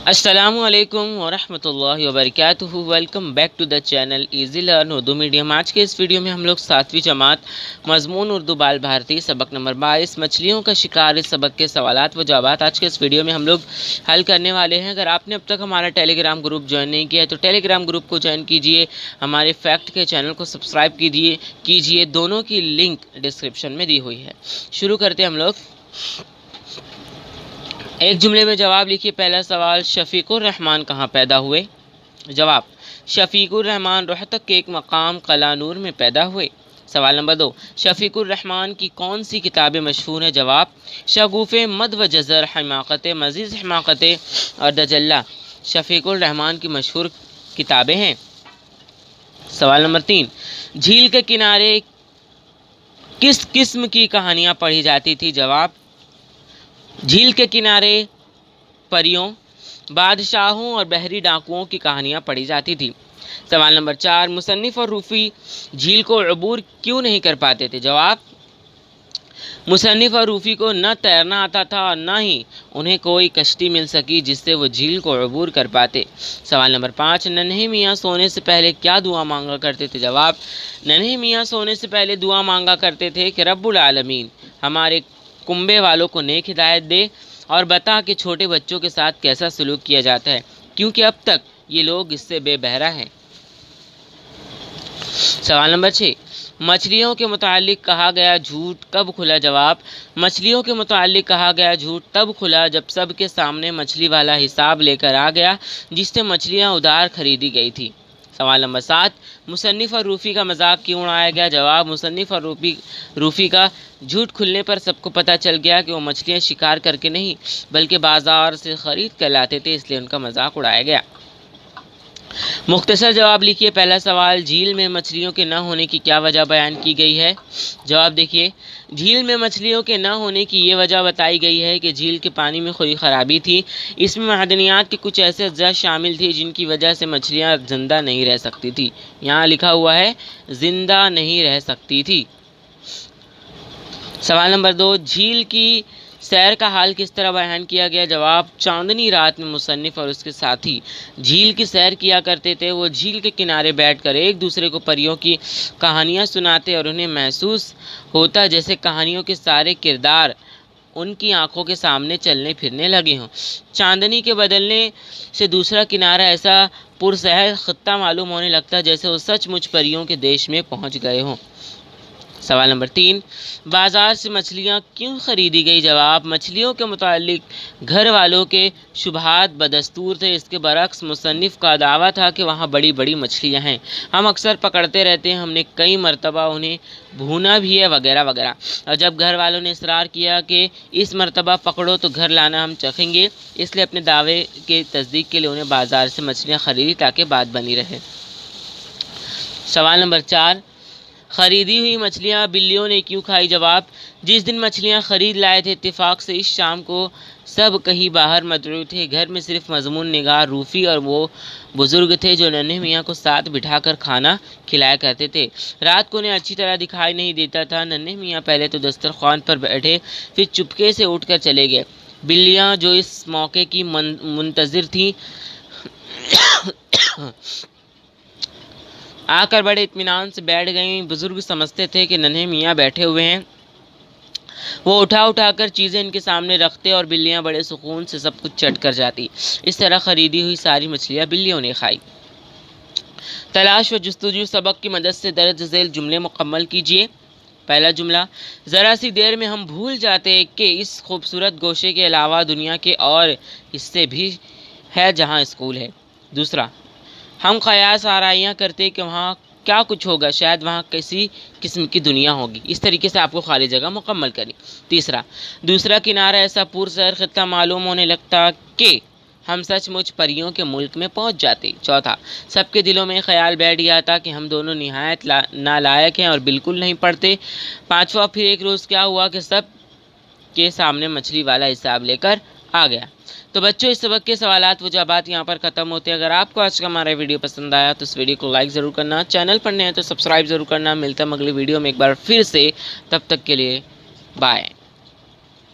अस्सलामुअलैकुम वरहमतुल्लाहि वबरकातुहू। Welcome back to the channel easy learn Urdu medium. आज के इस वीडियो में हम लोग 7वीं जमात मजमून उर्दू बाल भारती सबक नंबर 22 मछलियों का शिकार इस सबक के सवालात व जवाबात आज के इस वीडियो में हम लोग हल करने वाले हैं। अगर आपने अब तक हमारा टेलीग्राम ग्रुप ज्वाइन नहीं किया है तो टेलीग्राम ग्रुप को ज्वाइन कीजिए, हमारे फैक्ट के चैनल को सब्सक्राइब कीजिए। दोनों की लिंक डिस्क्रिप्शन में दी हुई है। शुरू करते हैं हम लोग। एक जुमले में जवाब लिखिए। पहला सवाल, शफीकुर रहमान कहाँ पैदा हुए? जवाब, शफीकुर रहमान रोहतक के एक मकाम कलानूर में पैदा हुए। सवाल नंबर 2, शफीकुर रहमान की कौन सी किताबें मशहूर हैं? जवाब, शगुफ़े मद व जज़र, हमाकत मज़ीज़ हमाकत और दजल्ला शफीकुर रहमान की मशहूर किताबें हैं। सवाल नंबर 3, झील के किनारे किस किस्म की कहानियाँ पढ़ी जाती थी? जवाब, झील के किनारे परियों, बादशाहों और बहरी डाकुओं की कहानियाँ पढ़ी जाती थी। सवाल नंबर 4, मुसन्निफ़ और रूफ़ी झील को अबूर क्यों नहीं कर पाते थे? जवाब, मुसन्निफ़ और रूफ़ी को न तैरना आता था और न ही उन्हें कोई कश्ती मिल सकी जिससे वो झील को अबूर कर पाते। सवाल नंबर 5, नन्हे मियाँ सोने से पहले क्या दुआ मांगा करते थे? जवाब, नन्हे मियाँ सोने से पहले दुआ मांगा करते थे कि रब्बुल आलमीन हमारे कुंबे वालों को नेक हिदायत दे और बता कि छोटे बच्चों के साथ कैसा सलूक किया जाता है, क्योंकि अब तक ये लोग इससे बेबहरा हैं। सवाल नंबर 6, मछलियों के मुतालिक कहा गया झूठ कब खुला? जवाब, मछलियों के मुतालिक कहा गया झूठ तब खुला जब सबके सामने मछली वाला हिसाब लेकर आ गया जिससे मछलियां उधार खरीदी गई थी। सवाल नंबर 7, मुसन्निफ़ और रूफ़ी का मजाक क्यों उड़ाया गया? जवाब, मुसन्निफ़ और रूफ़ी का झूठ खुलने पर सबको पता चल गया कि वो मछलियाँ शिकार करके नहीं बल्कि बाज़ार से ख़रीद कर लाते थे, इसलिए उनका मजाक उड़ाया गया। मुख्तसर जवाब लिखिए। पहला सवाल, झील में मछलियों के न होने की क्या वजह बयान की गई है? जवाब देखिए, झील में मछलियों के न होने की ये वजह बताई गई है कि झील के पानी में कोई ख़राबी थी। इसमें मादनियात के कुछ ऐसे अज्जा शामिल थे जिनकी वजह से मछलियाँ जिंदा नहीं रह सकती थी। यहाँ लिखा हुआ है जिंदा नहीं रह सकती थी। सवाल नंबर 2, झील की सैर का हाल किस तरह बयान किया गया? जवाब, चांदनी रात में मुसन्निफ़ और उसके साथी झील की सैर किया करते थे। वो झील के किनारे बैठकर एक दूसरे को परियों की कहानियाँ सुनाते और उन्हें महसूस होता जैसे कहानियों के सारे किरदार उनकी आंखों के सामने चलने फिरने लगे हों। चांदनी के बदलने से दूसरा किनारा ऐसा पुरसहर खत्ता मालूम होने लगता जैसे वो सचमुच परियों के देश में पहुँच गए हों। सवाल नंबर 3, बाज़ार से मछलियाँ क्यों ख़रीदी गई? जवाब, मछलियों के मुतालिक घर वालों के शुबहात बदस्तूर थे। इसके बरक्स मुसन्निफ़ का दावा था कि वहाँ बड़ी बड़ी मछलियाँ हैं, हम अक्सर पकड़ते रहते हैं, हमने कई मरतबा उन्हें भूना भी है वगैरह वगैरह। और जब घर वालों ने इसरार किया कि इस मरतबा पकड़ो तो घर लाना हम चखेंगे, इसलिए अपने दावे के तस्दीक के लिए उन्हें बाज़ार से मछलियाँ ख़रीदी ताकि बात बनी रहे। सवाल नंबर 4, ख़रीदी हुई मछलियाँ बिल्लियों ने क्यों खाई? जवाब, जिस दिन मछलियाँ ख़रीद लाए थे इत्तेफाक से इस शाम को सब कहीं बाहर मदरू थे। घर में सिर्फ मजमून निगार रूफ़ी और वो बुज़ुर्ग थे जो नन्हे मियाँ को साथ बिठाकर खाना खिलाया करते थे। रात को उन्हें अच्छी तरह दिखाई नहीं देता था। नन्हे मियाँ पहले तो दस्तरखान पर बैठे, फिर चुपके से उठकर चले गए। बिल्लियाँ जो इस मौके की मुंतज़िर थीं आकर बड़े इत्मीनान से बैठ गईं। बुजुर्ग समझते थे कि नन्हे मियाँ बैठे हुए हैं, वो उठा कर चीज़ें इनके सामने रखते और बिल्लियाँ बड़े सुकून से सब कुछ चट कर जाती। इस तरह ख़रीदी हुई सारी मछलियाँ बिल्लियों ने खाई। तलाश व जुस्तजू सबक की मदद से दर्ज झेल जुमले मुकम्मल कीजिए। पहला जुमला, ज़रा सी देर में हम भूल जाते कि इस खूबसूरत गोशे के अलावा दुनिया के और हिस्से भी है जहाँ स्कूल है। दूसरा, हम ख़यास आराइयाँ करते कि वहाँ क्या कुछ होगा, शायद वहाँ किसी किस्म की दुनिया होगी। इस तरीके से आपको खाली जगह मुकम्मल करें। तीसरा, दूसरा किनारा ऐसा पुरसहर खित्ता मालूम होने लगता कि हम सचमुच परियों के मुल्क में पहुँच जाते। चौथा, सबके दिलों में ख्याल बैठ गया था कि हम दोनों निहायत नालायक हैं और बिल्कुल नहीं पढ़ते। पाँचवा, फिर एक रोज़ क्या हुआ कि सब के सामने मछली वाला हिसाब लेकर आ गया। तो बच्चों, इस सबक के सवालात व जवाबात यहाँ पर ख़त्म होते हैं। अगर आपको आज का हमारा वीडियो पसंद आया तो इस वीडियो को लाइक ज़रूर करना, चैनल पर नए हैं तो सब्सक्राइब ज़रूर करना। मिलता है अगली वीडियो में एक बार फिर से, तब तक के लिए बाय।